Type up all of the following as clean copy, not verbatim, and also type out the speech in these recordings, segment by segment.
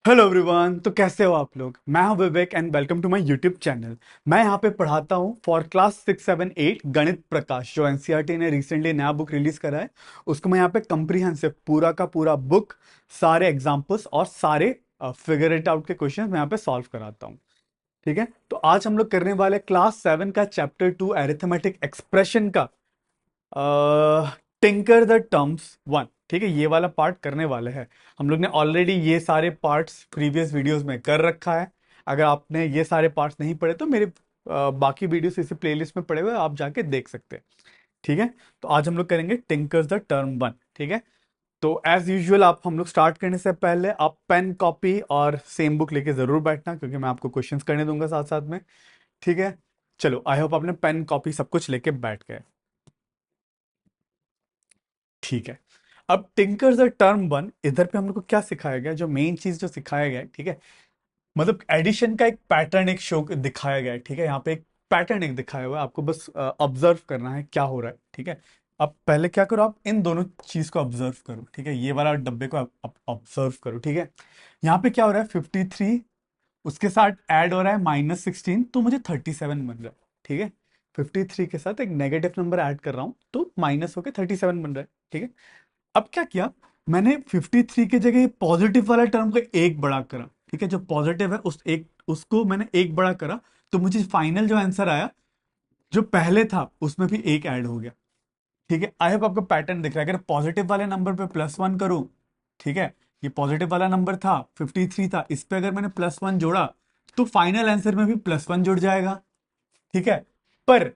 Hello everyone. तो कैसे हो आप लोग? मैं हूं Vivek and welcome to my YouTube channel. मैं यहां पे पढ़ाता हूं फॉर क्लास 6, 7, 8 गणित प्रकाश, जो एनसीईआरटी ने रिसेंटली नया बुक रिलीज करा है। उसको मैं यहां पे कंप्रीहेंसिव पूरा का पूरा बुक, सारे एग्जांपल्स और सारे फिगर इट आउट के क्वेश्चन मैं यहां पे सॉल्व कराता हूं। ठीक है, तो आज हम लोग करने वाले क्लास 7 का चैप्टर 2 अरिथमेटिक एक्सप्रेशन का टिंकर द टर्म्स 1। ठीक है, ये वाला पार्ट करने वाले हैं। हम लोग ने ऑलरेडी ये सारे पार्ट्स प्रीवियस वीडियोस में कर रखा है। अगर आपने ये सारे पार्ट्स नहीं पढ़े तो मेरे बाकी वीडियोस इसी प्लेलिस्ट में पड़े हुए हैं, आप जाके देख सकते हैं। ठीक है, तो आज हम लोग करेंगे टिंकर्स द टर्म 1। ठीक है, तो एज यूजुअल आप हम लोग स्टार्ट करने से पहले आप पेन कॉपी और सेम बुक लेके जरूर बैठना, क्योंकि मैं आपको क्वेश्चंस करने दूंगा साथ साथ में। ठीक है, चलो, आई होप आपने पेन कॉपी सब कुछ लेके बैठ गए। ठीक है, अब टिंकर्स द टर्म 1 इधर पे हम लोग को क्या सिखाया गया, जो मेन चीज जो सिखाया गया है, ठीक है, मतलब एडिशन का एक पैटर्न एक शो दिखाया गया है। ठीक है, यहाँ पे एक पैटर्न एक दिखाया हुआ है, आपको बस ऑब्जर्व करना है क्या हो रहा है। ठीक है, अब पहले क्या करो, आप इन दोनों चीज को ऑब्जर्व करो। ठीक है, ये वाला डब्बे को आप ऑब्जर्व करो। ठीक है, यहाँ पे क्या हो रहा है, 53 उसके साथ ऐड हो रहा है -16, तो मुझे 37 बन रहा है। ठीक है, 53 के साथ एक नेगेटिव नंबर ऐड कर रहा हूं तो माइनस होके 37 बन रहा है। ठीक है, अब क्या किया, मैंने 53 की जगह पॉजिटिव वाला टर्म को एक बड़ा करा। ठीक है, जो पॉजिटिव है उस एक उसको मैंने एक बड़ा करा, तो मुझे फाइनल जो आंसर आया, जो पहले था उसमें भी एक ऐड हो गया। ठीक है, आई होप आपको पैटर्न दिख रहा है। अगर पॉजिटिव वाले नंबर पे +1 करूं, ठीक है, ये पॉजिटिव वाला नंबर था, 53 था, इस पे अगर मैंने +1 जोड़ा तो फाइनल आंसर में भी +1 जुड़ जाएगा। ठीक है, पर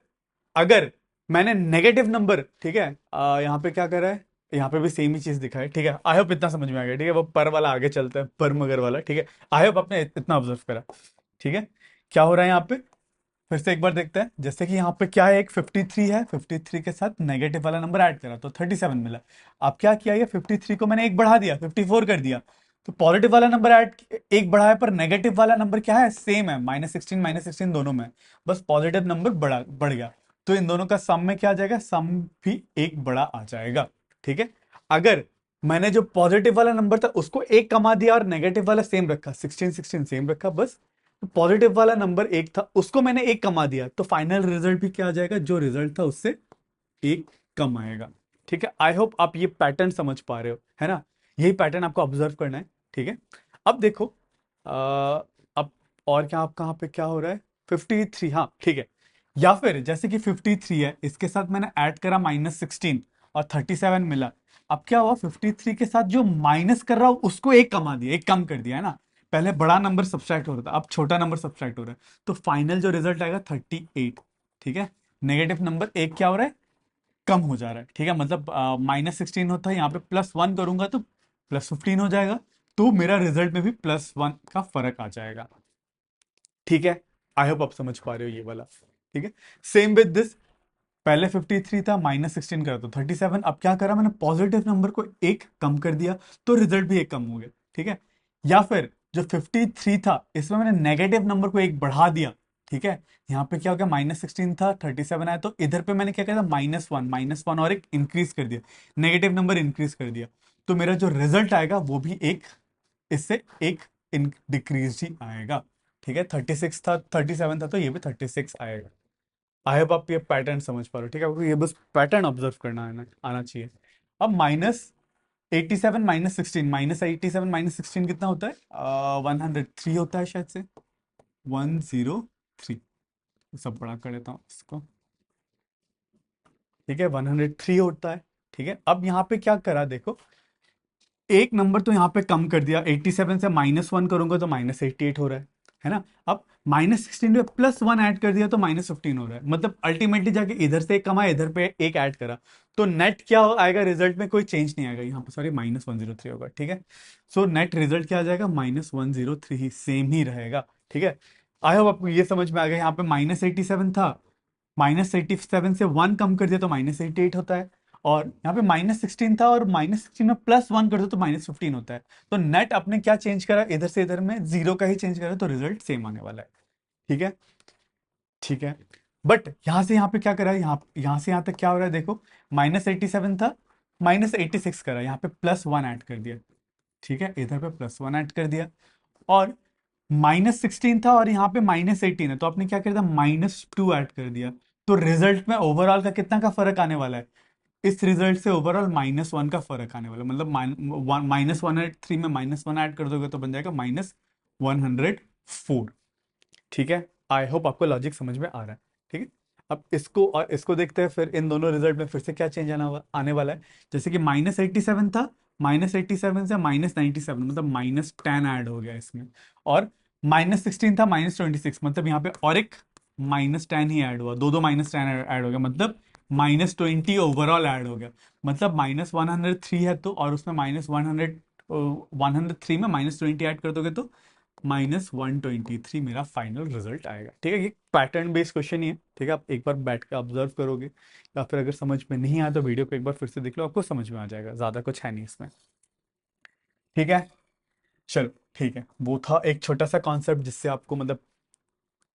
अगर मैंने नेगेटिव नंबर, ठीक है, यहाँ पे क्या करा है, यहाँ पे भी सेम ही चीज दिखा है। ठीक है, आई होप इतना समझ में आ गया। ठीक है, वो पर वाला आगे चलता है, पर मगर वाला। ठीक है, आई होप आपने इतना ऑब्जर्व करा। ठीक है, क्या हो रहा है यहाँ पे, फिर से एक बार देखते हैं। जैसे कि यहाँ पे क्या है, एक 53 है, 53 के साथ नेगेटिव वाला नंबर ऐड करा तो 37 मिला। अब क्या किया, ये 53 को मैंने एक बढ़ा दिया, 54 कर दिया। तो पॉजिटिव वाला नंबर ऐड एक बढ़ा है, पर नेगेटिव वाला नंबर क्या है, सेम है, -16 दोनों में। बस पॉजिटिव नंबर बढ़ गया। तो इन दोनों का सम में क्या आ जाएगा, सम भी एक बड़ा आ जाएगा। ठीक है, अगर मैंने जो पॉजिटिव वाला नंबर था उसको एक कमा दिया और नेगेटिव वाला सेम रखा, 16 16 सेम रखा, बस तो पॉजिटिव वाला नंबर एक था उसको मैंने एक कमा दिया, तो फाइनल रिजल्ट भी क्या आ जाएगा, जो रिजल्ट था उससे एक कम आएगा। ठीक है, आई होप आप ये पैटर्न समझ पा रहे हो, है ना? यही पैटर्न आपको ऑब्जर्व करना है। ठीक है, अब देखो, अब और क्या, आप कहाँ पे क्या हो रहा है, 53, हाँ ठीक है। या फिर जैसे कि 53 है, इसके साथ मैंने ऐड करा -16 और 37 मिला। अब क्या हुआ, 53 के साथ जो माइनस कर रहा हूं उसको एक कमा दिया, एक कम कर दिया, है ना? पहले बड़ा नंबर सब्सट्रैक्ट हो रहा था, अब छोटा नंबर सब्सट्रैक्ट हो रहा है, तो फाइनल जो रिजल्ट आएगा 38। ठीक है, नेगेटिव नंबर एक क्या हो रहा है, कम हो जा रहा है। ठीक है, मतलब -16 होता है, यहाँ पे +1 करूंगा तो +15 हो जाएगा, तो मेरा रिजल्ट में भी +1 का फर्क आ जाएगा। ठीक है, आई होप आप समझ पा रहे हो ये वाला। ठीक है, सेम विद दिस, पहले 53 था, -16 करा तो 37। अब क्या करा, मैंने पॉजिटिव नंबर को एक कम कर दिया, तो रिजल्ट भी एक कम हो गया। ठीक है, या फिर जो 53 था इसमें मैंने नेगेटिव नंबर को एक बढ़ा दिया। ठीक है, यहाँ पे क्या हो गया, -16 था, 37 आया, तो इधर पे मैंने क्या किया था, -1 और एक इंक्रीज कर दिया, नेगेटिव नंबर इंक्रीज कर दिया, तो मेरा जो रिजल्ट आएगा वो भी एक इससे एक डिक्रीज ही आएगा। ठीक है, 36 था, 37 था, तो ये भी 36 आएगा। आई होप आप ये पैटर्न समझ पा रहे हो। ठीक है, आपको ये बस पैटर्न ऑब्जर्व करना आना चाहिए। अब -87 -16, -87 -16 कितना होता है, 103 होता है शायद से, 103। सब बड़ा कर देता हूँ इसको। ठीक है, 103 होता है। ठीक है, अब यहाँ पे क्या करा देखो, एक नंबर तो यहाँ पे कम कर दिया, 87 से -1 करूंगा तो -88 हो रहा है ना? अब -16 पे +1 ऐड कर दिया तो -15 हो रहा है, मतलब अल्टीमेटली जाके इधर से एक कमा, इधर पे एक ऐड करा, तो नेट क्या आएगा, रिजल्ट में कोई चेंज नहीं आएगा, यहाँ पे सॉरी -103 होगा। ठीक है, सो नेट रिजल्ट क्या आ जाएगा, -103 ही सेम ही रहेगा। ठीक है, आई होप आपको ये समझ में आ गया। यहाँ पे -87 था, -87 से 1 कम कर दिया तो -88 होता है, और यहाँ पे -16 था और -16 में +1 कर दो तो -15 होता है। तो नेट आपने क्या चेंज करा, इधर से इधर में जीरो का ही चेंज करा, तो रिजल्ट सेम आने वाला है। ठीक है, ठीक है, बट यहाँ से यहाँ पे क्या करा, यहाँ से यहाँ तक क्या हो रहा है देखो, -87 था, -86 करा, यहाँ पे +1 ऐड कर दिया। ठीक है, इधर पे +1 ऐड कर दिया, और -16 था और यहाँ पे -18 है, तो आपने क्या कर दिया, -2 ऐड कर दिया। तो रिजल्ट में ओवरऑल का कितना का फर्क आने वाला है, इस रिजल्ट से ओवरऑल -1 का फर्क आने वाला है। मतलब -103 में -1 ऐड कर दोगे तो बन जाएगा -104। ठीक है, आई होप आपको लॉजिक समझ में आ रहा है। ठीक है, अब इसको और इसको देखते हैं, फिर इन दोनों रिजल्ट में फिर से क्या चेंज आने वाला है। जैसे कि -87 था, -87 से -97, मतलब -10 ऐड हो गया इसमें। और -16 था, -26, मतलब यहाँ पे और एक -10 ही ऐड हुआ, दो दो -10 ऐड हो गया, मतलब -20 ओवरऑल ऐड हो गया। मतलब -103 है तो, और उसमें -103 में -20 ऐड कर दोगे तो -123 मेरा फाइनल रिजल्ट आएगा। ठीक है, ये पैटर्न बेस्ड क्वेश्चन ही है। ठीक है, आप एक बार बैठ के ऑब्जर्व करोगे या फिर अगर समझ में नहीं आया तो वीडियो को एक बार फिर से देख लो, आपको समझ में आ जाएगा, ज्यादा कुछ है नहीं इसमें। ठीक है, चलो ठीक है, वो था एक छोटा सा कॉन्सेप्ट जिससे आपको मतलब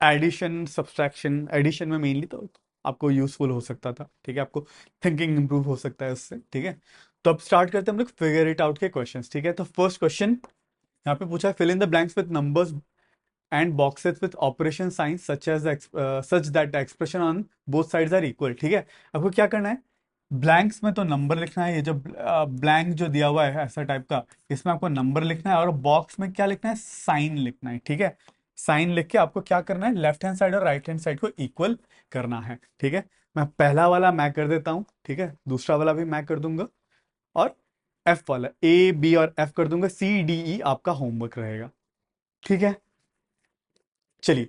एडिशन सब्सट्रैक्शन, एडिशन में मेनली तो आपको यूजफुल हो सकता था। ठीक है, आपको थिंकिंग इंप्रूव हो सकता है उससे। ठीक है, तो अब स्टार्ट करते हैं हम लोग फिगर इट आउट के क्वेश्चंस। ठीक है, तो फर्स्ट क्वेश्चन यहाँ पे पूछा है, fill in the blanks with numbers and boxes with operation signs such that the expression on both sides are equal। ठीक है, आपको क्या करना है, ब्लैंक्स में तो नंबर लिखना है, ये जो ब्लैंक जो दिया हुआ है ऐसा टाइप का, इसमें आपको नंबर लिखना है, और बॉक्स में क्या लिखना है, साइन लिखना है। ठीक है, साइन लिख के आपको क्या करना है, लेफ्ट हैंड साइड और राइट हैंड साइड को इक्वल करना है। ठीक है, मैं पहला वाला मैं कर देता हूँ, ठीक है, दूसरा वाला भी मैं कर दूंगा, और एफ वाला ए बी और एफ कर दूंगा, सी डी ई आपका होमवर्क रहेगा। ठीक है, चलिए,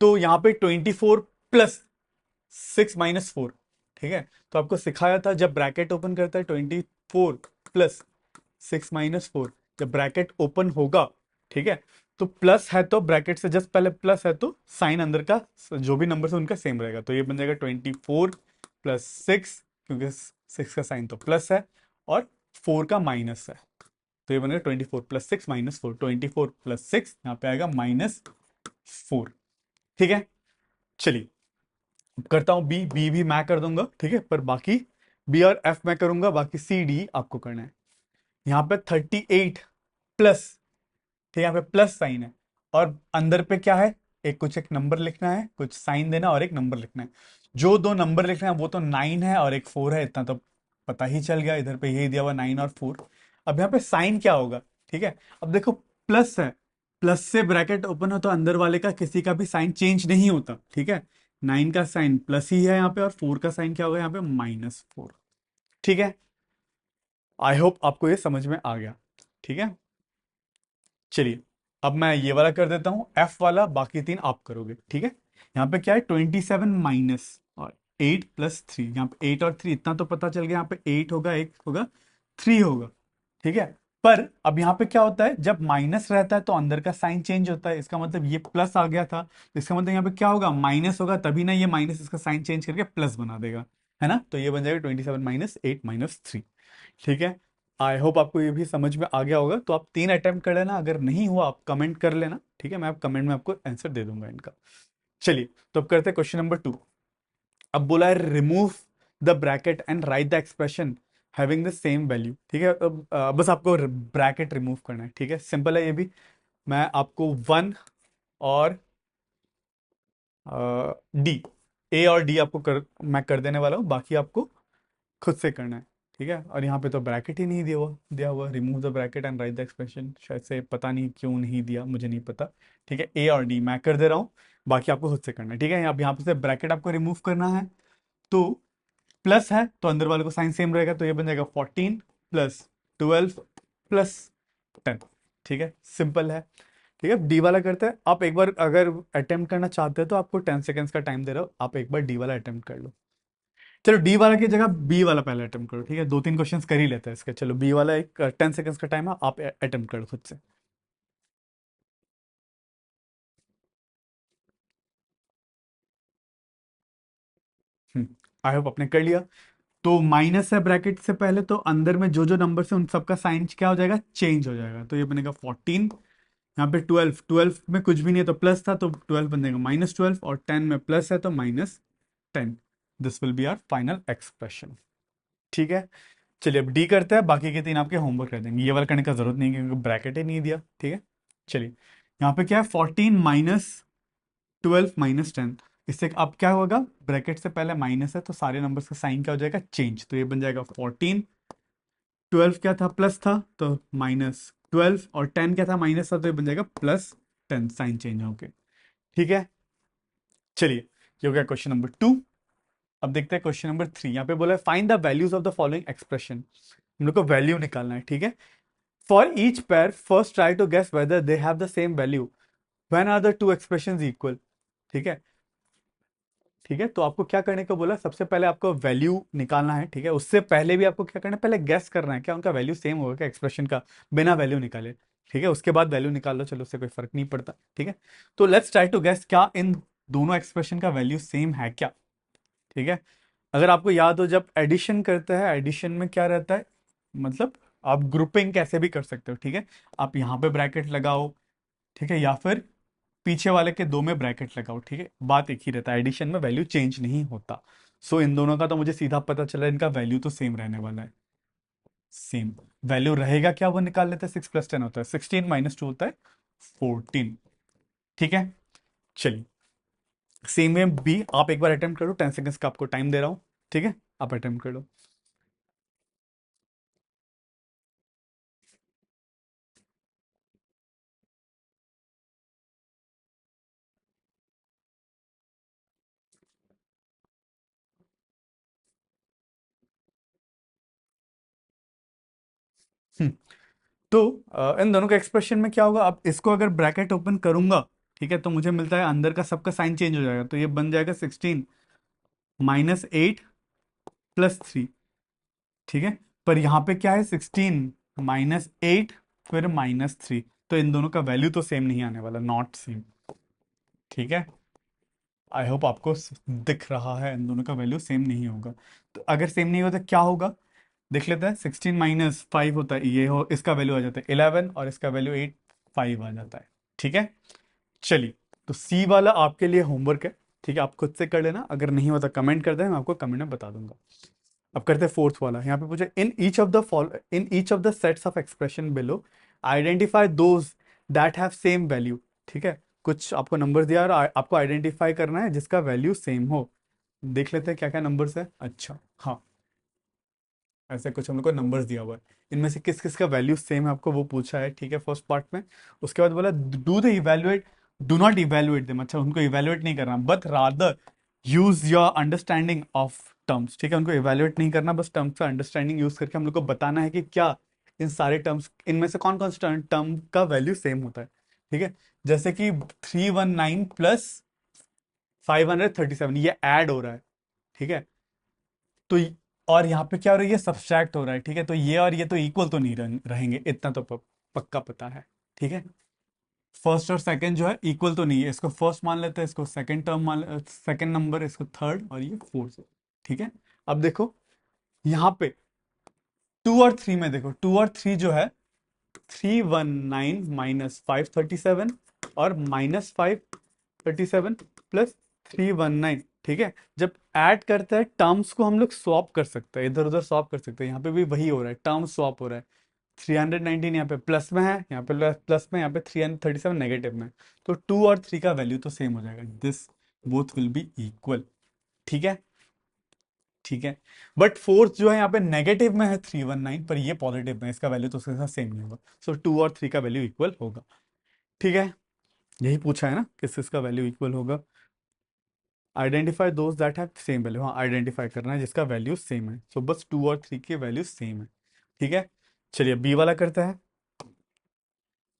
तो यहाँ पे 24 + 6 - 4। ठीक है, तो आपको सिखाया था जब ब्रैकेट ओपन करता है 24 + 6 - 4, जब ब्रैकेट ओपन होगा, ठीक है, तो प्लस है तो ब्रैकेट से जस्ट पहले प्लस है तो साइन अंदर का जो भी नंबर है उनका सेम रहेगा, तो ये बन जाएगा 24 + 6, क्योंकि 6 का साइन तो प्लस है और 4 का माइनस है, तो ये बनेगा 24 + 6 - 4, 24 + 6 यहाँ पे आएगा -4। ठीक है, चलिए करता हूं बी, बी भी मैं कर दूंगा। ठीक है, पर बाकी बी और एफ मैं करूंगा, बाकी सी डी आपको करना है। यहाँ पे 38 प्लस, ठीक है, यहाँ पे प्लस साइन है, और अंदर पे क्या है, एक नंबर लिखना है, कुछ साइन देना और एक नंबर लिखना है। जो दो नंबर लिखना है वो तो 9 है और एक 4 है, इतना तो पता ही चल गया, इधर पे यही दिया हुआ 9 और 4। अब यहाँ पे साइन क्या होगा, ठीक है, अब देखो प्लस है, प्लस से ब्रैकेट ओपन हो तो अंदर वाले का किसी का भी साइन चेंज नहीं होता। ठीक है, 9 का साइन प्लस ही है यहाँ पे, और 4 का साइन क्या होगा यहाँ पे, -4। ठीक है, आई होप आपको ये समझ में आ गया। ठीक है, चलिए अब मैं ये वाला कर देता हूं, एफ वाला, बाकी तीन आप करोगे। ठीक है, यहाँ पे क्या है, 27 माइनस और 8 + 3, यहाँ पे 8 और 3 इतना तो पता चल गया, यहाँ पे 8 होगा, एक होगा, 3 होगा। ठीक है, पर अब यहाँ पे क्या होता है, जब माइनस रहता है तो अंदर का साइन चेंज होता है, इसका मतलब ये प्लस आ गया था, तो इसका मतलब यहाँ पे क्या होगा, माइनस होगा, तभी ना ये माइनस इसका साइन चेंज करके प्लस बना देगा, है ना, तो ये बन जाएगा 27 - 8 - 3। ठीक है, आई होप आपको ये भी समझ में आ गया होगा, तो आप 3 अटेम्प्ट कर लेना, अगर नहीं हुआ आप कमेंट कर लेना। ठीक है, मैं आप कमेंट में आपको आंसर दे दूंगा इनका। चलिए, तो अब करते हैं क्वेश्चन नंबर 2। अब बोला है remove the bracket and right the expression having the same value. ठीक है, अब बस आपको ब्रैकेट रिमूव करना है। ठीक है, सिंपल है ये भी, मैं आपको 1 और डी, ए और डी आपको मैं कर देने वाला हूँ, बाकी आपको खुद से करना है। ठीक है, और यहाँ पे तो ब्रैकेट ही नहीं दिया हुआ remove the bracket and right the expression, शायद से पता नहीं क्यों नहीं दिया, मुझे नहीं पता। ठीक है, ए और डी मैं कर दे रहा हूँ, बाकी आपको खुद से करना है। ठीक है, अब यहाँ पे से ब्रैकेट आपको रिमूव करना है, तो प्लस है तो अंदर वाले को साइन सेम रहेगा, तो ये बन जाएगा 14 + 12 + 10। ठीक है, सिंपल है। ठीक है, डी वाला करते हैं, आप एक बार अगर अटेम्प्ट करना चाहते हैं तो आपको 10 सेकेंड्स का टाइम दे रहा हूँ, आप एक बार डी वाला अटेम्प्ट कर लो। चलो डी वाला की जगह बी वाला पहले अटेम्प्ट करो। ठीक है, 2-3 क्वेश्चंस कर ही लेते हैं इसके। चलो बी वाला, एक 10 सेकेंड्स का टाइम है, आप अटेम्प्ट करो खुद से। आई होप आपने कर लिया। तो माइनस है ब्रैकेट से पहले, तो अंदर में जो जो नंबर है उन सबका साइन क्या हो जाएगा, चेंज हो जाएगा, तो ये बनेगा 14। यहाँ पे 12, 12 में कुछ भी नहीं है तो प्लस था, तो 12 बन जाएगा -12, और 10 में प्लस है तो -10। This will be our final expression. ठीक है, चलिए अब डी करते हैं, बाकी के तीन आपके होमवर्क कर देंगे, ये वाला करने का जरूरत नहीं है क्योंकि ब्रैकेट ही नहीं दिया। ठीक है, चलिए, यहाँ पे क्या है, 14 - 12 - 10। इससे अब क्या होगा, ब्रैकेट से पहले माइनस है तो सारे नंबर्स का साइन क्या हो जाएगा, चेंज। तो ये बन जाएगा 14, 12 क्या था, प्लस था तो -12, और 10 क्या था, माइनस था तो ये बन जाएगा +10, साइन चेंज होके। ठीक है, चलिए ये हो गया क्वेश्चन नंबर 2। अब देखते हैं क्वेश्चन नंबर 3। यहाँ पे बोला है find the values of the following expression. हम लोग को वैल्यू निकालना है, ठीक है। For each pair first try to guess whether they have the same value when are the two expressions equal. ठीक है, ठीक है। तो आपको क्या करने को बोला, सबसे पहले आपको वैल्यू निकालना है, ठीक है। उससे पहले भी आपको क्या करना है, पहले गेस करना है क्या उनका वैल्यू सेम होगा क्या एक्सप्रेशन का, बिना वैल्यू निकाले। ठीक है, उसके बाद वैल्यू निकाल लो, चलो उससे कोई फर्क नहीं पड़ता। ठीक है, तो लेट्स ट्राई टू गेस क्या इन दोनों एक्सप्रेशन का वैल्यू सेम है क्या। ठीक है, अगर आपको याद हो जब एडिशन करते हैं, एडिशन में क्या रहता है, मतलब आप ग्रुपिंग कैसे भी कर सकते हो। ठीक है, आप यहाँ पे ब्रैकेट लगाओ, ठीक है, या फिर पीछे वाले के दो में ब्रैकेट लगाओ। ठीक है, बात एक ही रहता है, एडिशन में वैल्यू चेंज नहीं होता। सो इन दोनों का तो मुझे सीधा पता चला, इनका वैल्यू तो सेम रहने वाला है। सेम वैल्यू रहेगा क्या, वो निकाल लेते हैं। 6 + 10 होता है 16, -2 होता है 14। ठीक है, चलिए सेम वे बी आप एक बार अटेम्प्ट करो, 10 सेकंड्स का आपको टाइम दे रहा हूं। ठीक है, आप अटेम्प्ट कर लो। हम्म, तो इन दोनों का एक्सप्रेशन में क्या होगा, अब इसको अगर ब्रैकेट ओपन करूंगा, ठीक है, तो मुझे मिलता है अंदर का सबका साइन चेंज हो जाएगा, तो ये बन जाएगा 16 -8 +3। ठीक है, पर यहाँ पे क्या है, 16 -8 फिर -3, तो इन दोनों का वैल्यू तो सेम नहीं आने वाला, नॉट सेम। ठीक है, आई होप आपको दिख रहा है, इन दोनों का वैल्यू सेम नहीं होगा। तो अगर सेम नहीं होता क्या होगा, देख लेते हैं। 16 -5 होता है, ये हो, इसका वैल्यू आ जाता है 11, और इसका वैल्यू 8, 5 आ जाता है। ठीक है, चलिए, तो सी वाला आपके लिए होमवर्क है। ठीक है, आप खुद से कर लेना, अगर नहीं होता कमेंट कर देना, मैं आपको कमेंट में बता दूंगा। अब करते हैं फोर्थ वाला। यहाँ पे पूछे in each of the sets of expression below identify those that have same value. ठीक है, कुछ आपको नंबर दिया और आपको आइडेंटिफाई करना है जिसका वैल्यू सेम हो। देख लेते हैं क्या क्या नंबर्स है। अच्छा, हाँ, ऐसे कुछ हम लोग को नंबर्स दिया हुआ है, इनमें से किस किस का वैल्यू सेम है आपको वो पूछा है। ठीक है, फर्स्ट पार्ट में। उसके बाद बोला do the evaluate, do not evaluate them. अच्छा, उनको इवेलुएट नहीं करना, but rather use your understanding of terms. ठीक है, उनको इवेलुएट नहीं करना, बस टर्म्स का अंडरस्टैंडिंग यूज करके हम लोग को बताना है कि क्या इन सारे टर्म्स, इनमें से कौन कौन सा टर्म का वैल्यू सेम होता है। ठीक है, जैसे कि 319 +537 ये ऐड हो रहा है। ठीक है, तो और यहाँ पे क्या हो रहा है, ये सब्सट्रैक्ट हो रहा है। ठीक है, तो ये और ये तो इक्वल तो नहीं रहेंगे, इतना तो पक्का पता है। ठीक है, फर्स्ट और सेकंड जो है इक्वल तो नहीं है, इसको फर्स्ट मान लेते हैं, इसको सेकंड टर्म मान, सेकंड नंबर, इसको थर्ड, और ये फोर्थ। ठीक है, अब देखो यहाँ पे 2 और 3 में देखो, 2 और 3 जो है 319 -537 और -537 +319। ठीक है, जब ऐड करते हैं टर्म्स को हम लोग स्वैप कर सकते हैं, इधर उधर स्वैप कर सकते हैं। यहाँ पे भी वही हो रहा है, टर्म स्वैप हो रहा है। 319 यहाँ पे प्लस में है, यहाँ पे प्लस में, यहाँ पे 337 नेगेटिव में। तो 2 और 3 का वैल्यू तो सेम हो जाएगा, this both will be equal. ठीक है, ठीक है, बट फोर्थ जो है यहाँ पे नेगेटिव में है 319, पर ये पॉजिटिव में है, इसका वैल्यू तो उसके साथ सेम नहीं होगा। सो 2 और 3 का वैल्यू इक्वल होगा। ठीक है, यही पूछा है ना, किस किस का वैल्यू इक्वल होगा। Identify those that have same value, हाँ आइडेंटिफाई करना है जिसका वैल्यू सेम है। सो बस 2 और 3 के वैल्यू सेम है। ठीक है, चलिए बी वाला करते हैं।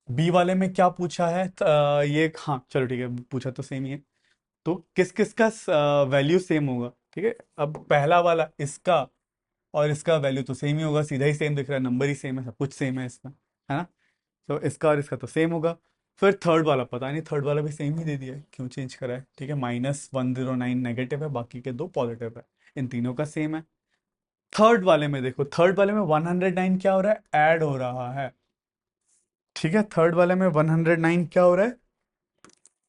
बी वाले में क्या पूछा है, ये हाँ चलो ठीक है, पूछा तो सेम ही है। तो किस किस का वैल्यू सेम होगा। ठीक है, अब पहला वाला इसका और इसका वैल्यू तो सेम ही होगा, सीधा ही सेम दिख रहा है, नंबर ही सेम है, सब कुछ सेम है इसमें, है ना। तो इसका और इसका तो सेम होगा। फिर थर्ड वाला पता नहीं, थर्ड वाला भी सेम ही दे दिया है, क्यों चेंज करा है। ठीक है, -109 नेगेटिव है, बाकी के दो पॉजिटिव है, इन तीनों का सेम है। थर्ड वाले में देखो, थर्ड वाले में 109 क्या हो रहा है, ऐड हो रहा है। ठीक है, थर्ड वाले में 109 क्या हो रहा है,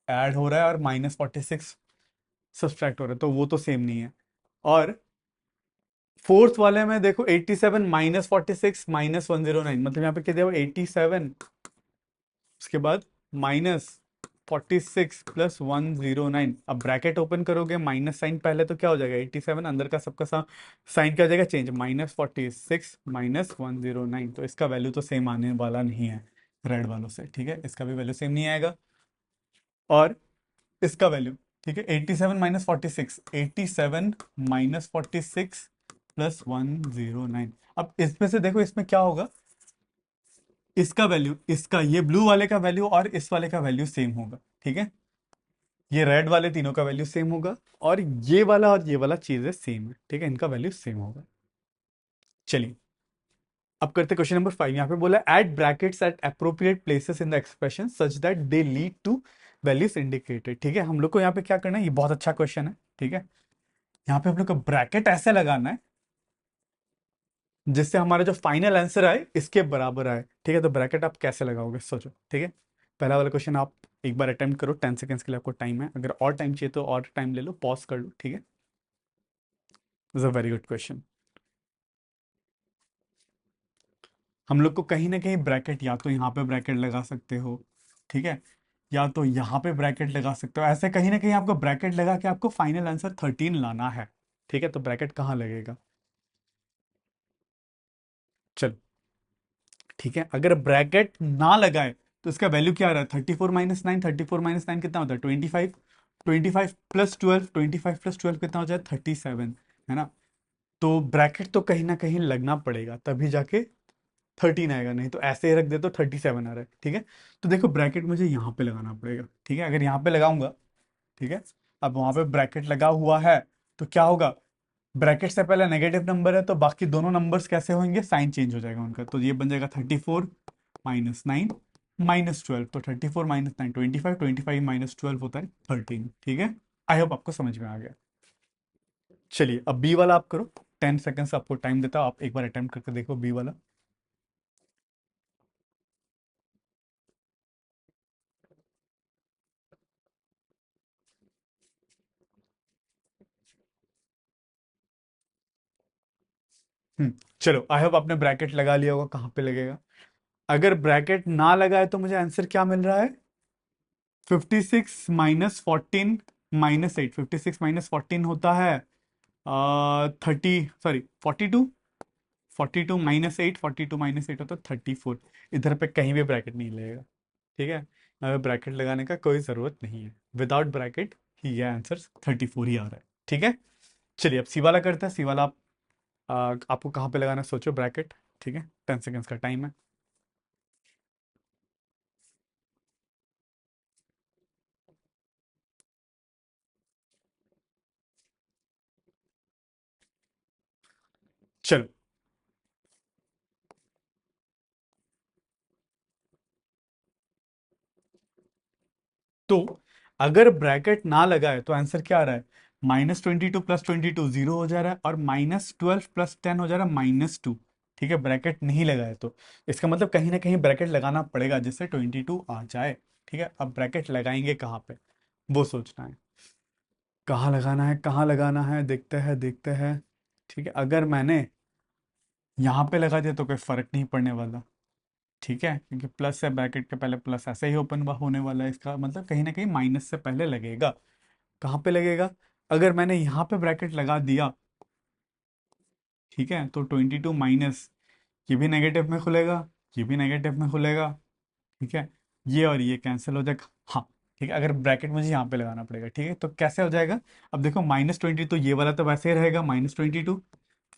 ऐड हो रहा है, और -46 सब्सट्रैक्ट हो रहा है, तो वो तो सेम नहीं है। और फोर्थ वाले में देखो 87 -46 -109, मतलब यहाँ पे क्या दिया हुआ 87 उसके बाद -46 + 109। अब ब्रैकेट ओपन करोगे, माइनस साइन पहले तो क्या हो जाएगा 87, अंदर का सबका साइन क्या हो जाएगा चेंज, -46 -109। तो इसका वैल्यू तो सेम आने वाला नहीं है रेड वालों से, ठीक है, इसका भी वैल्यू सेम नहीं आएगा। और इसका वैल्यू, ठीक है, 87 - 46, 87 - 46 + 109। अब इसमें से देखो इसमें क्या होगा, इसका वैल्यू, इसका ये ब्लू वाले का वैल्यू और इस वाले का वैल्यू सेम होगा, ठीक है, ये रेड वाले तीनों का वैल्यू सेम होगा, और ये वाला और ये वाला चीजें सेम है, ठीक है, इनका वैल्यू सेम होगा। चलिए अब करते क्वेश्चन नंबर 5। यहाँ पे बोला add brackets at appropriate places in the expression such that they lead to values indicated. ठीक है, हम लोग को यहाँ पे क्या करना है, ये बहुत अच्छा क्वेश्चन है, ठीक है, यहाँ पे हम लोग को ब्रैकेट ऐसे लगाना है जिससे हमारा जो फाइनल आंसर आए इसके बराबर आए, ठीक है। तो ब्रैकेट आप कैसे लगाओगे सोचो, ठीक है। पहला वाला क्वेश्चन आप एक बार अटेम्प्ट करो, 10 सेकेंड्स के लिए आपको टाइम है, अगर और टाइम चाहिए तो और टाइम ले लो, पॉज कर लो, ठीक है। Is a very good question. हम लोग को कहीं ना कहीं ब्रैकेट, या तो यहाँ पे ब्रैकेट लगा सकते हो, ठीक है, या तो यहाँ पे ब्रैकेट लगा सकते हो, ऐसे कहीं ना कहीं आपको ब्रैकेट लगा के आपको फाइनल आंसर 13 लाना है, ठीक है। तो ब्रैकेट कहाँ लगेगा, चलो, ठीक है। अगर ब्रैकेट ना लगाए तो इसका वैल्यू क्या आ रहा है, 34 - 9, 34 - 9 कितना होता है 25, 25 + 12, 25 + 12 कितना हो जाए 37, है ना। तो ब्रैकेट तो कहीं ना कहीं लगना पड़ेगा तभी जाके 13 आएगा, नहीं तो ऐसे ही रख दे तो 37 आ रहा है, ठीक है। तो देखो ब्रैकेट मुझे यहाँ पे लगाना पड़ेगा, ठीक है, अगर यहाँ पे लगाऊंगा, ठीक है, अब वहां पे ब्रैकेट लगा हुआ है तो क्या होगा, ब्रैकेट से पहले नेगेटिव नंबर है तो बाकी दोनों नंबर्स कैसे होंगे, साइन चेंज हो जाएगा उनका, तो ये बन जाएगा 34 - 9 -12। तो 34 - 9 25, 25 - 12 होता है 13, ठीक है। आई होप आपको समझ में आ गया। चलिए अब बी वाला आप करो, 10 सेकेंड्स आपको टाइम देता हूं, आप एक बार अटेम्प्ट करके देखो बी वाला। चलो आई होप आपने ब्रैकेट लगा लिया होगा, कहाँ पे लगेगा। अगर ब्रैकेट ना लगाए तो मुझे आंसर क्या मिल रहा है, 56 - 14 -8, 56 - 14 होता है 30, सॉरी 42, 42 - 8, 42 - 8 होता है 34। इधर पे कहीं भी ब्रैकेट नहीं लगेगा, ठीक है, हमें ब्रैकेट लगाने का कोई ज़रूरत नहीं है, विदाउट ब्रैकेट ही ये आंसर 34 ही आ रहा है, ठीक है। चलिए अब सी वाला करते हैं, सी वाला आप आपको कहाँ पे लगाना है सोचो ब्रैकेट, ठीक है, 10 सेकेंड्स का टाइम है। चलो, तो अगर ब्रैकेट ना लगाए तो आंसर क्या आ रहा है, -22 + 22 जीरो हो जा रहा है, और -12 + 10 हो जा रहा है -2, ठीक है, ब्रैकेट नहीं लगाए तो इसका मतलब कहीं ना कहीं ब्रैकेट लगाना पड़ेगा जिससे 22 आ जाए, ठीक है। अब ब्रैकेट लगाएंगे कहाँ पे, वो सोचना है, कहाँ लगाना है, कहाँ लगाना है, देखते हैं देखते हैं, ठीक है। अगर मैंने यहाँ पे लगा दिया तो कोई फर्क नहीं पड़ने वाला, ठीक है, क्योंकि प्लस है, ब्रैकेट के पहले प्लस ऐसे ही ओपन होने वाला है, इसका मतलब कहीं ना कहीं माइनस से पहले लगेगा। कहाँ पे लगेगा, अगर मैंने यहाँ पे ब्रैकेट लगा दिया, ठीक है, तो 22 माइनस, ये भी नेगेटिव में खुलेगा, ये भी नेगेटिव में खुलेगा, ठीक है, ये और ये कैंसिल हो जाएगा, हाँ, ठीक है। अगर ब्रैकेट मुझे यहाँ पे लगाना पड़ेगा, ठीक है, तो कैसे हो जाएगा, अब देखो -20, तो ये वाला तो वैसे ही रहेगा -22,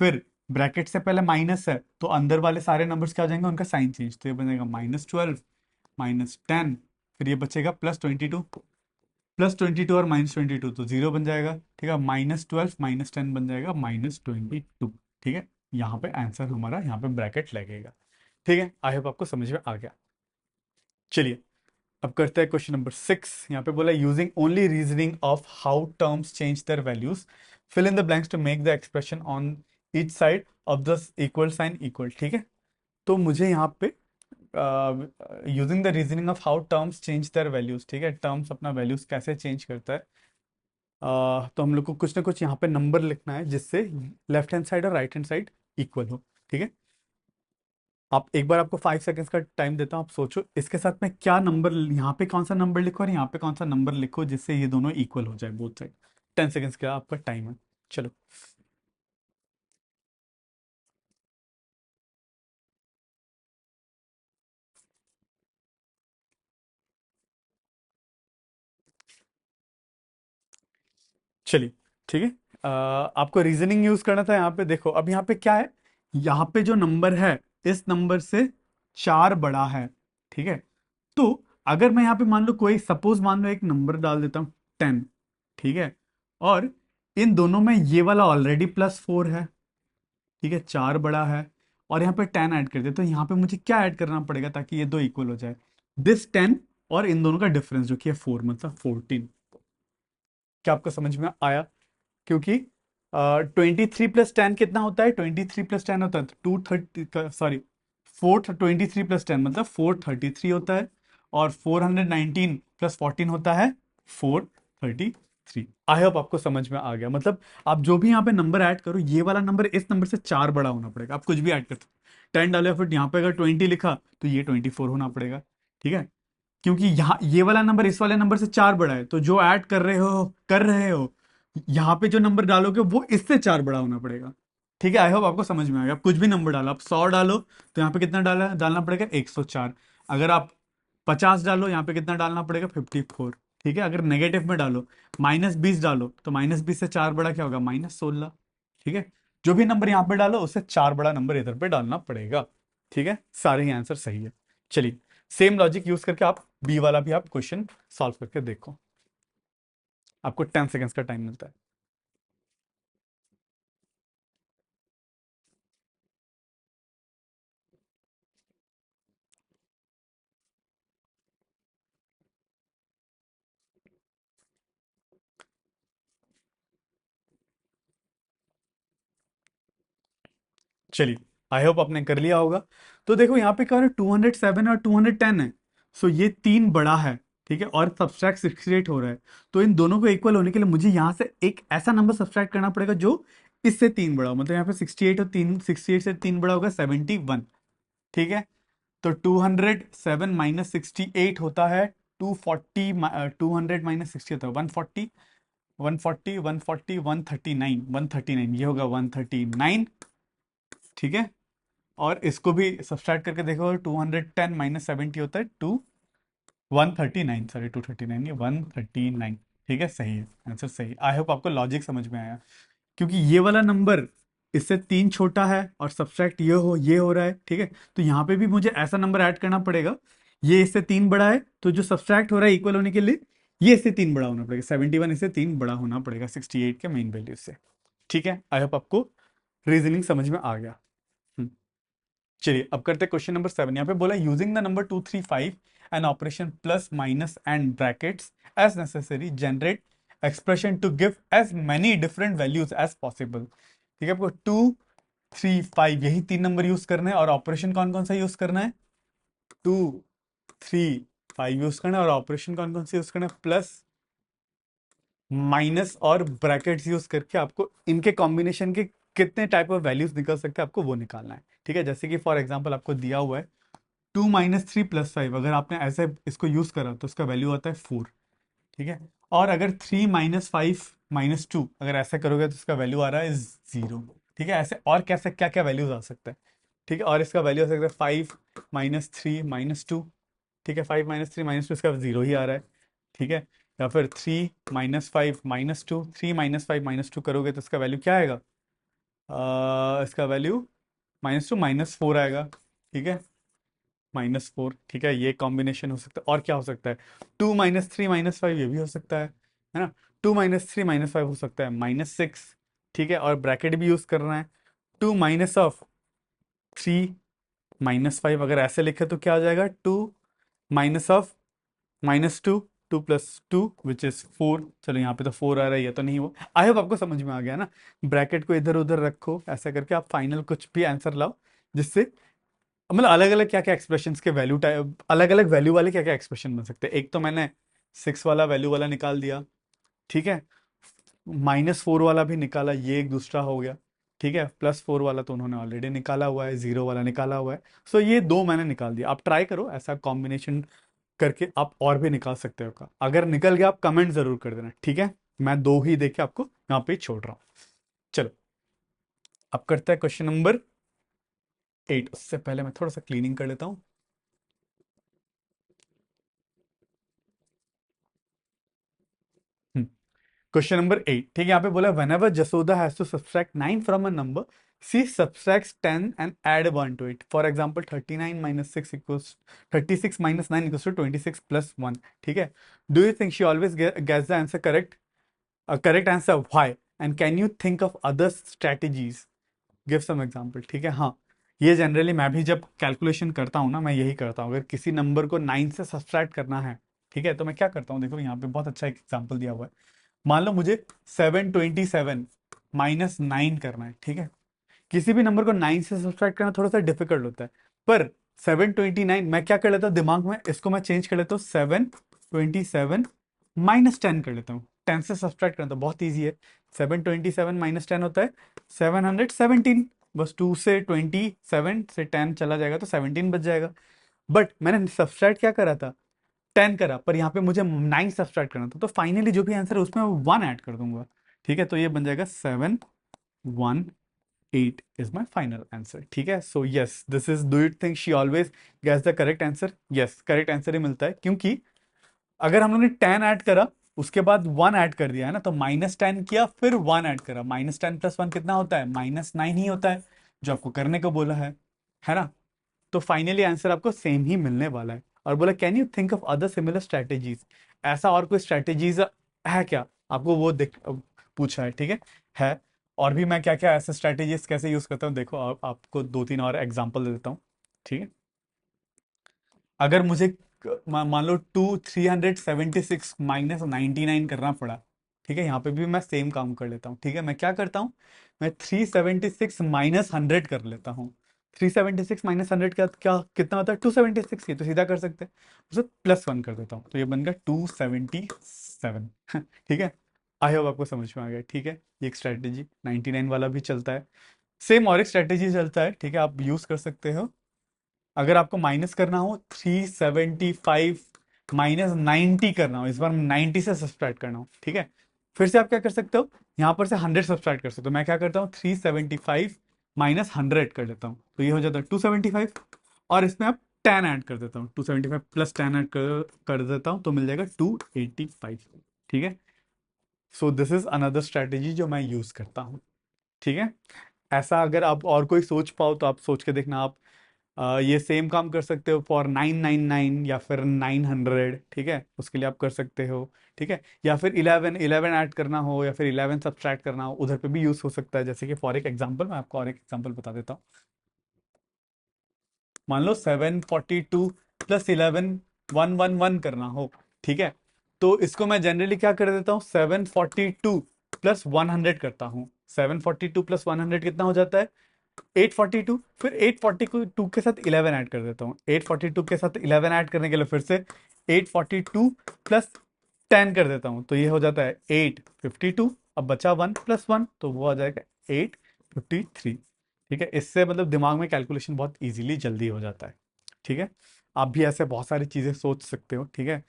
फिर ब्रैकेट से पहले माइनस है तो अंदर वाले सारे नंबर्स क्या हो जाएंगे, उनका साइन चेंज, तो ये बनेगा -12 -10, फिर ये बचेगा +22, +22 और -22 तो जीरो बन जाएगा, ठीक है, -12 -10 बन जाएगा -22, ठीक है। यहाँ पे आंसर हमारा, यहाँ पे ब्रैकेट लगेगा, ठीक है। आई होप आपको समझ में आ गया। चलिए अब करते हैं क्वेश्चन नंबर 6। यहाँ पे बोला using only reasoning of how terms change their values, fill in the blanks to make the expression on each side of the equal sign equal, ठीक है। तो मुझे यहाँ पे using the reasoning of how terms change their values, ठीक है, terms अपना values कैसे चेंज करता है, तो हम लोग को कुछ ना कुछ यहाँ पे नंबर लिखना है जिससे लेफ्ट हैंड साइड और राइट हैंड साइड इक्वल हो, ठीक है। आप एक बार आपको 5 सेकंड्स का टाइम देता हूँ, आप सोचो इसके साथ में क्या नंबर, यहाँ पे कौन सा नंबर लिखो और यहाँ पे कौन सा नंबर लिखो जिससे ये दोनों इक्वल हो जाए बोथ साइड। 10 सेकंड्स का आपका टाइम है। चलो। चलिए ठीक है। आपको रीजनिंग यूज करना था। यहाँ पे देखो, अब यहाँ पे क्या है, यहाँ पे जो नंबर है इस नंबर से 4 बड़ा है, ठीक है। तो अगर मैं यहाँ पे मान लो कोई सपोज मान लो एक नंबर डाल देता हूँ 10, ठीक है। और इन दोनों में ये वाला ऑलरेडी +4 है, ठीक है, 4 बड़ा है। और यहाँ पे 10 ऐड कर दे, तो यहाँ पे मुझे क्या ऐड करना पड़ेगा ताकि ये दो इक्वल हो जाए? दिस 10 और इन दोनों का डिफरेंस जो कि है 4, मतलब 14। क्या आपको समझ में आया? क्योंकि 23 + 10 कितना होता है? 23 + 10 होता है 230, सॉरी 4, 23 + 10 मतलब 433 होता है। और 419 + 14 होता है 433। आई होप आपको समझ में आ गया। मतलब आप जो भी यहाँ पे नंबर ऐड करो, ये वाला नंबर इस नंबर से 4 बड़ा होना पड़ेगा। आप कुछ भी ऐड कर सकते हो, 10 डालो या फिर यहाँ पे अगर 20 लिखा तो ये 24 होना पड़ेगा, ठीक है। क्योंकि यहाँ ये वाला नंबर इस वाले नंबर से 4 बड़ा है, तो जो ऐड कर रहे हो यहाँ पे जो नंबर डालोगे वो इससे 4 बड़ा होना पड़ेगा, ठीक है। आई होप आपको समझ में आ गया। आप कुछ भी नंबर डालो, आप 100 डालो तो यहाँ पे कितना डालना पड़ेगा? 104। अगर आप 50 डालो यहाँ पे कितना डालना पड़ेगा? 54, ठीक है। अगर नेगेटिव में डालो, -20 डालो तो -20 से 4 बड़ा क्या होगा? -16, ठीक है। जो भी नंबर यहाँ पे डालो उससे 4 बड़ा नंबर इधर पे डालना पड़ेगा, ठीक है। सारे ही आंसर सही है। चलिए, सेम लॉजिक यूज करके आप बी वाला भी आप क्वेश्चन सॉल्व करके देखो। आपको 10 सेकेंड्स का टाइम मिलता है। चलिए, आई होप आपने कर लिया होगा। तो देखो यहाँ पे क्या है, 207 और 210 है। सो ये तीन बड़ा है, ठीक है, और सब्सट्रैक्ट 68 हो रहा है। तो इन दोनों को इक्वल होने के लिए मुझे यहाँ से एक ऐसा नंबर सब्सट्रैक्ट करना पड़ेगा जो इससे 3 बड़ा हो। मतलब यहाँ पे 68 और 68 से 3 बड़ा होगा 71, ठीक है। तो 207 -68 होता है 240, 200 -60 होता है 140, 140, 140, 139, 139, ये होगा 139, ठीक है। और इसको भी सब्सट्रैक्ट करके देखो, 210 -70 होता है 139, सॉरी 239 नहीं 139, ठीक है। सही है, आंसर सही। आई होप आपको लॉजिक समझ में आया। क्योंकि ये वाला नंबर इससे 3 छोटा है और सब्सट्रैक्ट ये हो रहा है, ठीक है। तो यहाँ पे भी मुझे ऐसा नंबर ऐड करना पड़ेगा, ये इससे 3 बड़ा है, तो जो सब्सट्रैक्ट हो रहा है इक्वल होने के लिए ये इससे 3 बड़ा होना पड़ेगा। 71 इससे 3 बड़ा होना पड़ेगा 68 के मेन वैल्यू से, ठीक है। आई होप आपको रीजनिंग समझ में आ गया। हम्म। चलिए, अब करते हैं क्वेश्चन नंबर 7। यहाँ पे बोला using the number 235 an operation plus minus and brackets as necessary generate expression to give as many different values as possible, ठीक है। आपको 2, 3, 5 यही 3 नंबर यूज करना है और ऑपरेशन कौन कौन सा यूज करना है? 2, 3, 5 यूज करना है और ऑपरेशन कौन कौन सा यूज करना है? प्लस माइनस और ब्रैकेट्स यूज करके आपको इनके कॉम्बिनेशन के कितने टाइप ऑफ वैल्यूज निकल सकते हैं आपको वो निकालना है, ठीक है। जैसे कि फॉर एग्जांपल आपको दिया हुआ है 2 - 3 + 5, अगर आपने ऐसे इसको यूज करा तो इसका वैल्यू आता है 4, ठीक है। और अगर 3 - 5 - 2 अगर ऐसा करोगे तो इसका वैल्यू आ रहा है 0, ठीक है। ऐसे और कैसे क्या क्या वैल्यूज आ सकता है, ठीक है। और इसका वैल्यू आ सकता है 5 - 3 - 2, ठीक है। 5 - 3 - 2 इसका 0 ही आ रहा है, ठीक है। या फिर 3 - 5 - 2, 3 - 5 - 2 करोगे तो इसका वैल्यू क्या आएगा? इसका वैल्यू -2 -4 आएगा, ठीक है। -4, ठीक है। ये कॉम्बिनेशन हो सकता है। और क्या हो सकता है? 2 - 3 - 5 ये भी हो सकता है ना। 2 - 3 - 5 हो सकता है -6, ठीक है। और ब्रैकेट भी यूज करना है। 2 - 3 - 5 अगर ऐसे लिखे तो क्या आ जाएगा? 2 - -2, 2 + 2 विच इज 4। चलो यहाँ पे तो 4 आ रहा है, ये तो नहीं। वो आई होप आपको समझ में आ गया ना। ब्रैकेट को इधर उधर रखो, ऐसा करके आप फाइनल कुछ भी आंसर लाओ जिससे मतलब अलग अलग क्या क्या एक्सप्रेशंस के वैल्यू टाइप, अलग अलग वैल्यू वाले क्या क्या एक्सप्रेशन बन सकते हैं। एक तो मैंने 6 वाला वैल्यू वाला निकाल दिया, ठीक है। -4 वाला भी निकाला, ये एक दूसरा हो गया, ठीक है, +4 वाला तो उन्होंने ऑलरेडी निकाला हुआ है, 0 वाला निकाला हुआ है। सो ये दो मैंने निकाल दिया। आप ट्राई करो ऐसा कॉम्बिनेशन करके, आप और भी निकाल सकते हो का। अगर निकल गया आप कमेंट जरूर कर देना, ठीक है। मैं दो ही देके आपको यहाँ पे ही छोड़ रहा हूँ। चलो, अब करते हैं क्वेश्चन नंबर 8। उससे पहले मैं थोड़ा सा क्लीनिंग कर लेता हूँ। क्वेश्चन नंबर 8, ठीक है। यहाँ पे बोला whenever Jasoda has to subtract 9 from a number, she subtracts 10 and add 1 to it. For example, 39 minus 6 equals 36 minus 9 equals to 26 plus 1, ठीक है। Do you think she always gets the answer correct? A correct answer, why? And can you think of other strategies? Give some example, ठीक है। हाँ, ये generally मैं भी जब calculation करता हूँ ना, मैं यही करता हूँ। अगर किसी नंबर को 9 से सब्सट्रैक्ट करना है, ठीक है, तो मैं क्या करता हूँ, देखो यहाँ पे बहुत अच्छा एक एग्जाम्पल दिया हुआ है। मान लो मुझे 727 माइनस 9 करना है, ठीक है। किसी भी नंबर को 9 से सब्सट्रैक्ट करना थोड़ा सा डिफिकल्ट होता है, पर 729 मैं क्या कर लेता हूँ दिमाग में, इसको मैं चेंज कर लेता हूँ, 727 माइनस 10 कर लेता हूँ। 10 से सब्सट्रैक्ट करना तो बहुत ईजी है। 727 माइनस 10 होता है 717। बस 2 से 27 से 10 चला जाएगा तो 17 बच जाएगा। बट मैंने सब्सट्रैक्ट क्या करा था, 10 करा, पर यहाँ पे मुझे 9 सब्सट्रैक्ट करना था, तो फाइनली जो भी आंसर है उसमें 1 ऐड कर दूंगा, ठीक है। तो ये बन जाएगा 718 इज माई फाइनल आंसर, ठीक है। So yes, this is, do you think she always gets the correct answer? Yes, correct answer ही मिलता है, क्योंकि अगर हम लोग ने 10 ऐड करा, उसके बाद 1 ऐड कर दिया है ना, तो -10 किया फिर 1 ऐड करा, -10 + 1 कितना होता है, -9 ही होता है, जो आपको करने को बोला है ना। तो फाइनली आंसर आपको सेम ही मिलने वाला है। और बोला can you think of other similar strategies, ऐसा और कोई स्ट्रेटेजीज है क्या, आपको वो देख पूछा है, ठीक है। और भी मैं क्या क्या ऐसे स्ट्रेटेजीज कैसे यूज करता हूँ, देखो आपको 2-3 और एग्जांपल दे देता हूँ, ठीक है। अगर मुझे मान लो 376 माइनस 99 करना पड़ा, ठीक है, यहाँ पे भी मैं सेम काम कर लेता हूँ, ठीक है। मैं क्या करता हूँ, मैं 376 माइनस 100 कर लेता हूँ। 376 माइनस 100 का क्या कितना होता है, 276 ही तो सीधा कर सकते हैं, उसे +1 कर देता हूँ, तो ये बन गया 277। ठीक है, आई होप आपको समझ में आ गया, ठीक है। ये एक स्ट्रैटेजी 99 वाला भी चलता है। सेम और एक स्ट्रैटेजी चलता है, ठीक है, आप यूज कर सकते हो। अगर आपको माइनस करना हो, 375 माइनस 90 करना हो, इस बार 90 से सब्सट्रैक्ट करना हो, ठीक है, फिर से आप क्या कर सकते हो, यहाँ पर से 100 सब्सट्रैक्ट कर सकते हो। मैं क्या करता हूँ, 375 माइनस 100 कर देता हूँ, तो ये हो जाता है 275। और इसमें आप 10 ऐड कर देता हूँ, 275 प्लस 10 ऐड कर देता हूँ, तो मिल जाएगा 285, ठीक है। So this is another strategy जो मैं यूज करता हूँ, ठीक है। ऐसा अगर आप और कोई सोच पाओ तो आप सोच के देखना। आप ये सेम काम कर सकते हो फॉर 999 या फिर 900, ठीक है, उसके लिए आप कर सकते हो, ठीक है। या फिर 11 ऐड करना हो, या फिर 11 सब्सट्रैक्ट करना हो, उधर पे भी यूज हो सकता है। जैसे कि फॉर एक एग्जांपल, मैं आपको और एक एग्जांपल बता देता हूँ। मान लो 742 प्लस 11 111 करना हो, ठीक है, तो इसको मैं जनरली क्या कर देता हूँ, 742 प्लस 100 करता हूँ। 742 प्लस 100 कितना हो जाता है, 842। फिर 842 के साथ 11 ऐड कर देता हूँ। 842 के साथ 11 ऐड करने के लिए फिर से 842 प्लस 10 कर देता हूँ, तो ये हो जाता है 852। अब बचा 1 प्लस 1, तो वो आ जाएगा 853, ठीक है। इससे मतलब दिमाग में कैलकुलेशन बहुत इजीली जल्दी हो जाता है, ठीक है। आप भी ऐसे बहुत सारी चीज़ें सोच सकते हो, ठीक है।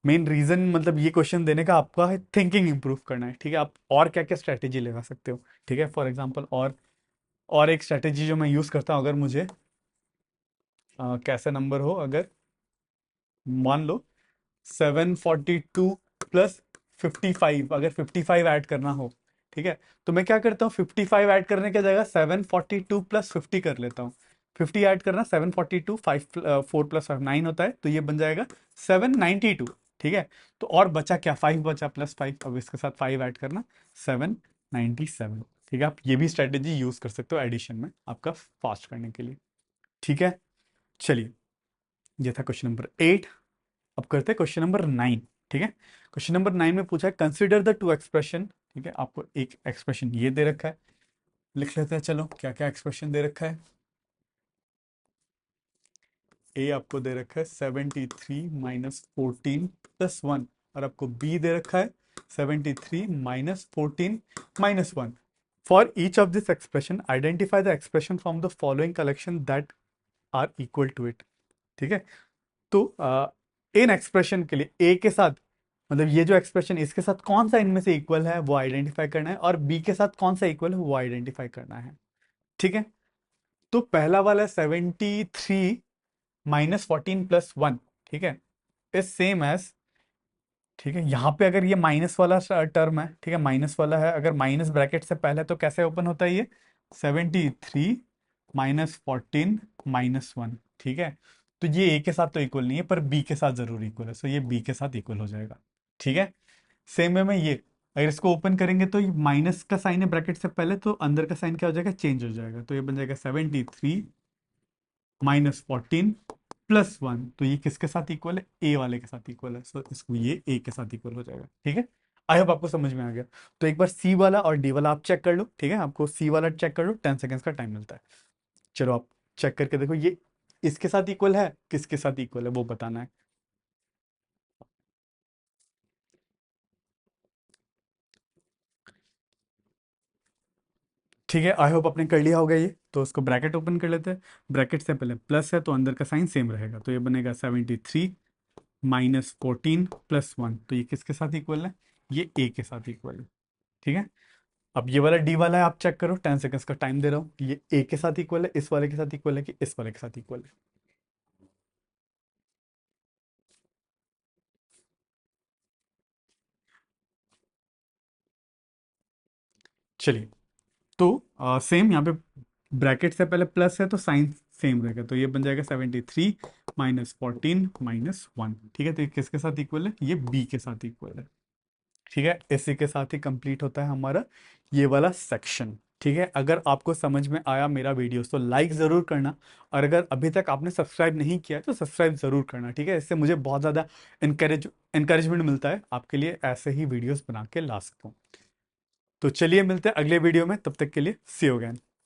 मेन रीज़न मतलब ये क्वेश्चन देने का आपका है थिंकिंग इंप्रूव करना है, ठीक है। आप और क्या क्या स्ट्रैटेजी लगा सकते हो, ठीक है। फॉर एग्जाम्पल और एक स्ट्रैटेजी जो मैं यूज़ करता हूँ, अगर मुझे कैसा नंबर हो, अगर मान लो 742 प्लस 55, अगर 55 ऐड करना हो, ठीक है, तो मैं क्या करता हूँ, 55 ऐड करने की जगह 742 प्लस 50 कर लेता हूँ। 50 ऐड करना, 742, 4 प्लस 5 9 होता है, तो ये बन जाएगा 792, ठीक है। तो और बचा क्या, 5 बचा, +5, अब इसके साथ 5 ऐड करना, 797, ठीक है। आप ये भी स्ट्रेटेजी यूज कर सकते हो एडिशन में आपका फास्ट करने के लिए, ठीक है। चलिए, ये था क्वेश्चन नंबर 8। अब करते हैं क्वेश्चन नंबर 9, ठीक है। क्वेश्चन नंबर 9 में पूछा है कंसिडर द टू एक्सप्रेशन, ठीक है। आपको एक एक्सप्रेशन ये दे रखा है, लिख लेते हैं। चलो, क्या क्या एक्सप्रेशन दे रखा है। ए आपको दे रखा है 73 माइनस 14 प्लस 1, और आपको बी दे रखा है 73 minus 14 minus 1। For each of this expression identify the expression from the following collection that are equal to it. ठीक है, तो इन एक्सप्रेशन के लिए ए के साथ, मतलब ये जो एक्सप्रेशन इसके साथ कौन सा इनमें से इक्वल है वो आइडेंटिफाई करना है, और बी के साथ कौन सा इक्वल है वो आइडेंटिफाई करना है। ठीक है, तो पहला वाला 73 माइनस 14 + 1, ठीक है, इज सेम एज, ठीक है, यहाँ पे अगर ये माइनस वाला टर्म है, ठीक है, माइनस वाला है, अगर माइनस ब्रैकेट से पहले तो कैसे ओपन होता है ये, 73 माइनस 14 - 1, ठीक है। तो ये ए के साथ तो इक्वल नहीं है, पर बी के साथ जरूर इक्वल है, सो ये बी के साथ इक्वल हो जाएगा। ठीक है, सेम वे में ये, अगर इसको ओपन करेंगे तो ये माइनस का साइन है ब्रैकेट से पहले, तो अंदर का साइन क्या हो जाएगा, चेंज हो जाएगा, तो ये बन जाएगा 73 - 14 + 1, तो ये किसके साथ इक्वल है, ए वाले के साथ इक्वल है, सो इसको ये ए के साथ इक्वल हो जाएगा। ठीक है, आई होप आपको समझ में आ गया। तो एक बार सी वाला और डी वाला आप चेक कर लो, ठीक है, आपको सी वाला चेक कर लो, 10 सेकेंड्स का टाइम मिलता है। चलो आप चेक करके देखो ये इसके साथ इक्वल है, किसके साथ इक्वल है वो बताना है। ठीक है, आई होप आपने कर लिया होगा ये, तो उसको ब्रैकेट ओपन कर लेते हैं। ब्रैकेट से पहले प्लस है तो अंदर का साइन सेम रहेगा, तो ये बनेगा 73 - 14 + 1, तो ये किसके साथ इक्वल है, ये ए के साथ इक्वल है। ठीक है, अब ये वाला डी वाला है, आप चेक करो, 10 सेकेंड्स का टाइम दे रहा हूँ, ये ए के साथ इक्वल है, इस वाले के साथ इक्वल है कि इस वाले के साथ इक्वल है। चलिए, तो सेम यहाँ पे ब्रैकेट से पहले प्लस है तो साइन सेम रहेगा, तो ये बन जाएगा 73 - 14 - 1, ठीक है, तो ये किसके साथ इक्वल है, ये बी के साथ इक्वल है। ठीक है, इसी के साथ ही कंप्लीट होता है हमारा ये वाला सेक्शन। ठीक है, अगर आपको समझ में आया मेरा वीडियो तो लाइक ज़रूर करना, और अगर अभी तक आपने सब्सक्राइब नहीं किया है तो सब्सक्राइब ज़रूर करना। ठीक है, इससे मुझे बहुत ज़्यादा इनकरेजमेंट मिलता है, आपके लिए ऐसे ही वीडियोस बना के ला सकता हूँ। तो चलिए मिलते हैं अगले वीडियो में, तब तक के लिए सी यू अगेन।